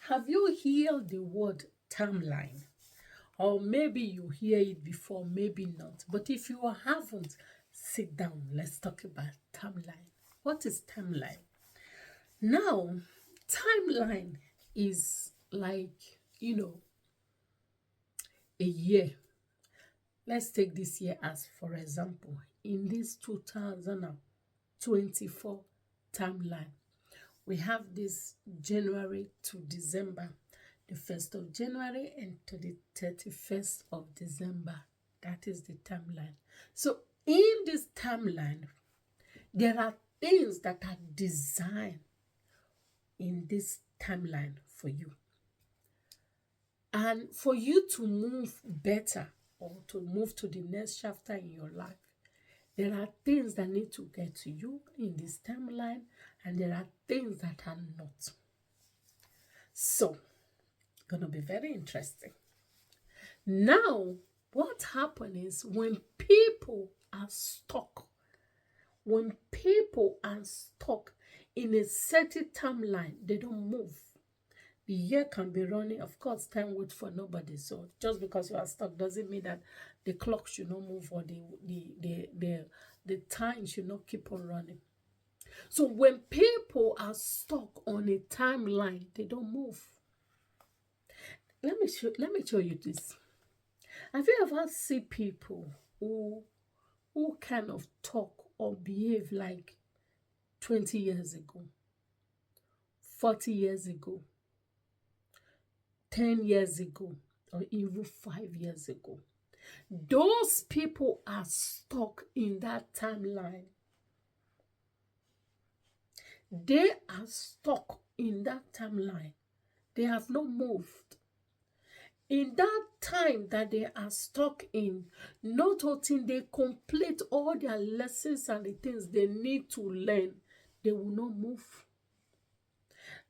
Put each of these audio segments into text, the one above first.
Have you heard the word timeline? Or maybe you hear it before, maybe not. But if you haven't, sit down. Let's talk about timeline. What is timeline? Now, timeline is like, a year. Let's take this year as for example. In this 2024 timeline, we have this January to December, the 1st of January and to the 31st of December. That is the timeline. So in this timeline, there are things that are designed in this timeline for you. And for you to move better or to move to the next chapter in your life, there are things that need to get to you in this timeline, and there are things that are not. So, gonna be very interesting. Now, what happens is when people are stuck in a certain timeline, they don't move. The year can be running. Of course, time waits for nobody. So just because you are stuck doesn't mean that the clock should not move or the time should not keep on running. So when people are stuck on a timeline, they don't move. Let me show you this. Have you ever seen people who kind of talk or behave like 20 years ago, 40 years ago, 10 years ago, or even 5 years ago? Those people are stuck in that timeline. They are stuck in that timeline. They have not moved. In that time that they are stuck in, not until they complete all their lessons and the things they need to learn, they will not move.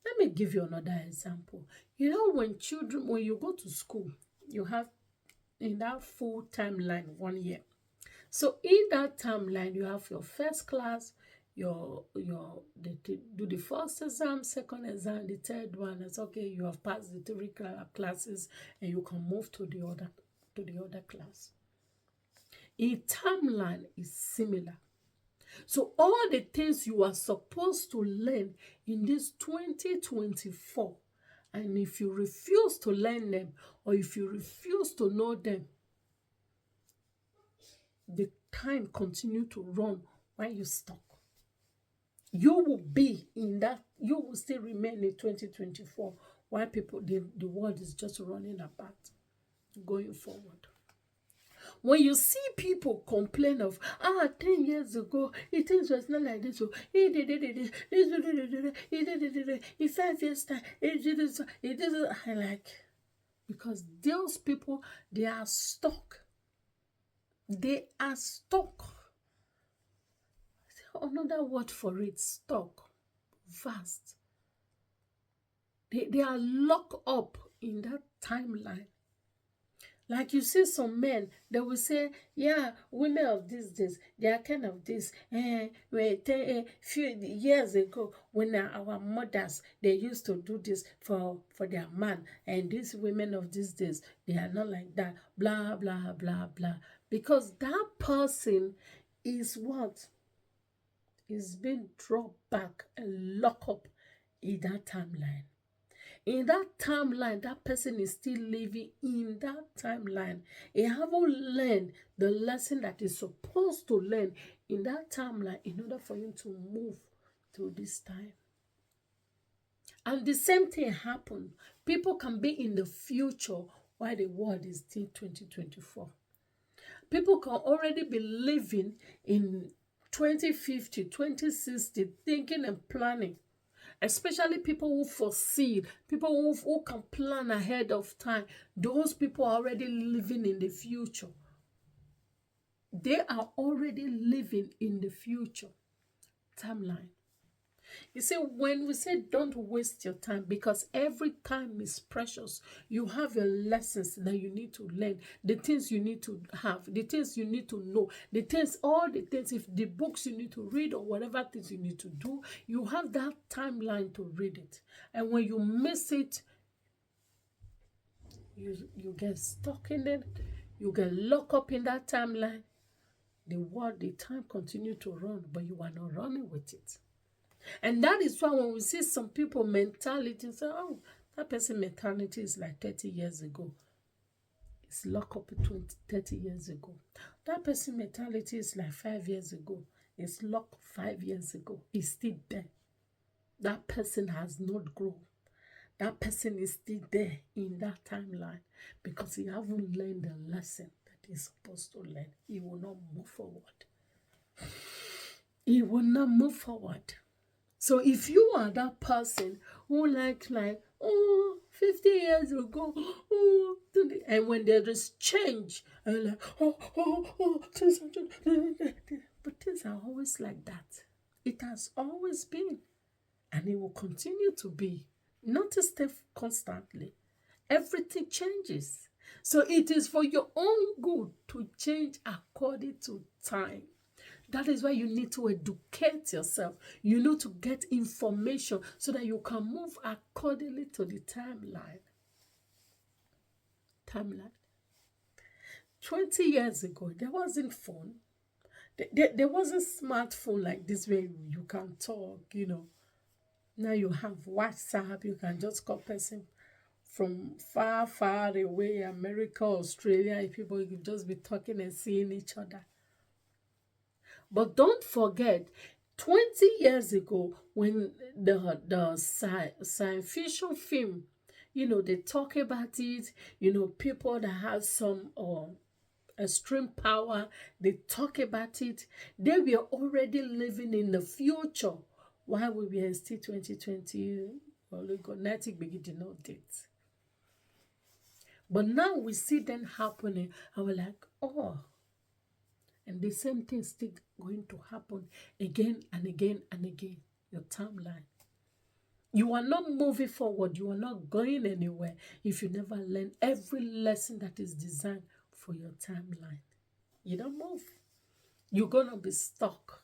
Let me give you another example. You know, when you go to school, you have in that full timeline 1 year. So in that timeline, you have your first class, they do the first exam, second exam, the third one. It's okay. You have passed the 3 classes, and you can move to the other class. A timeline is similar. So all the things you are supposed to learn in this 2024, and if you refuse to learn them or if you refuse to know them, the time continue to run while you're stuck. You will be in that, you will still remain in 2024 while the world is just running apart going forward. When you see people complain of 10 years ago, it was not like this. He did it. He did it. In 5 years time, he did it. It isn't. I like, because those people, they are stuck. They are stuck. Another word for it, stuck, vast. They are locked up in that timeline. Like you see some men, they will say, yeah, women of these days, they are kind of this. Few years ago, when our mothers, they used to do this for their man. And these women of these days, they are not like that. Blah, blah, blah, blah. Because that person is what? Is being dropped back and locked up in that timeline. In that timeline, that person is still living in that timeline. He haven't learned the lesson that he's supposed to learn in that timeline in order for him to move through this time. And the same thing happened. People can be in the future while the world is still 2024. People can already be living in 2050, 2060, thinking and planning. Especially people who foresee, people who can plan ahead of time. Those people are already living in the future. They are already living in the future timeline. You see, when we say don't waste your time, because every time is precious, you have your lessons that you need to learn, the things you need to have, the things you need to know, all the things, if the books you need to read or whatever things you need to do, you have that timeline to read it. And when you miss it, You get stuck in it. You get locked up in that timeline. The time continue to run, but you are not running with it. And that is why when we see some people mentality, say, oh, that person mentality is like 30 years ago. It's locked up 30 years ago. That person mentality is like 5 years ago. It's locked 5 years ago. It's still there. That person has not grown. That person is still there in that timeline because he haven't learned the lesson that he's supposed to learn. He will not move forward. He will not move forward. So if you are that person who like, oh, 50 years ago, oh, and when there is change, and like, oh, but things are always like that. It has always been, and it will continue to be. Notice that constantly. Everything changes. So it is for your own good to change according to time. That is why you need to educate yourself. You need to get information so that you can move accordingly to the timeline. 20 years ago, there wasn't phone. There wasn't smartphone like this where you can talk, Now you have WhatsApp. You can just call person from far, far away, America, Australia. People, you can just be talking and seeing each other. But don't forget, 20 years ago, when the science fiction film, they talk about it, people that have some extreme power, they talk about it. They were already living in the future while we were still 2020. Lugonatic did not date. But now we see them happening, and we're like, oh. And the same thing still going to happen again and again and again. Your timeline. You are not moving forward. You are not going anywhere if you never learn every lesson that is designed for your timeline. You don't move. You're going to be stuck.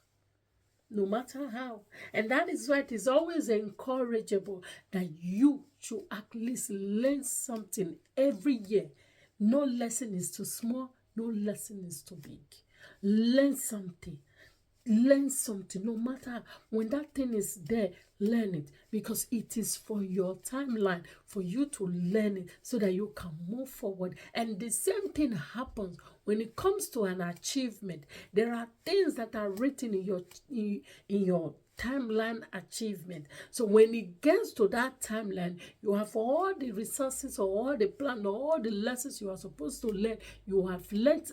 No matter how. And that is why it is always encourageable that you should at least learn something every year. No lesson is too small. No lesson is too big. Learn something. Learn something. No matter when that thing is there, learn it. Because it is for your timeline, for you to learn it so that you can move forward. And the same thing happens when it comes to an achievement. There are things that are written in your timeline achievement. So when it gets to that timeline, you have all the resources or all the plan or all the lessons you are supposed to learn. You have learned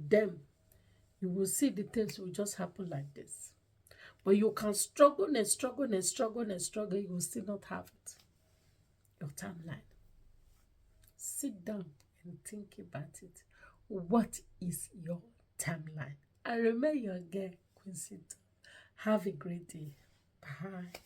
them. You will see the things will just happen like this. But you can struggle and struggle and struggle and struggle. You will still not have it. Your timeline. Sit down and think about it. What is your timeline? I remain your girl, Quincy. Have a great day. Bye.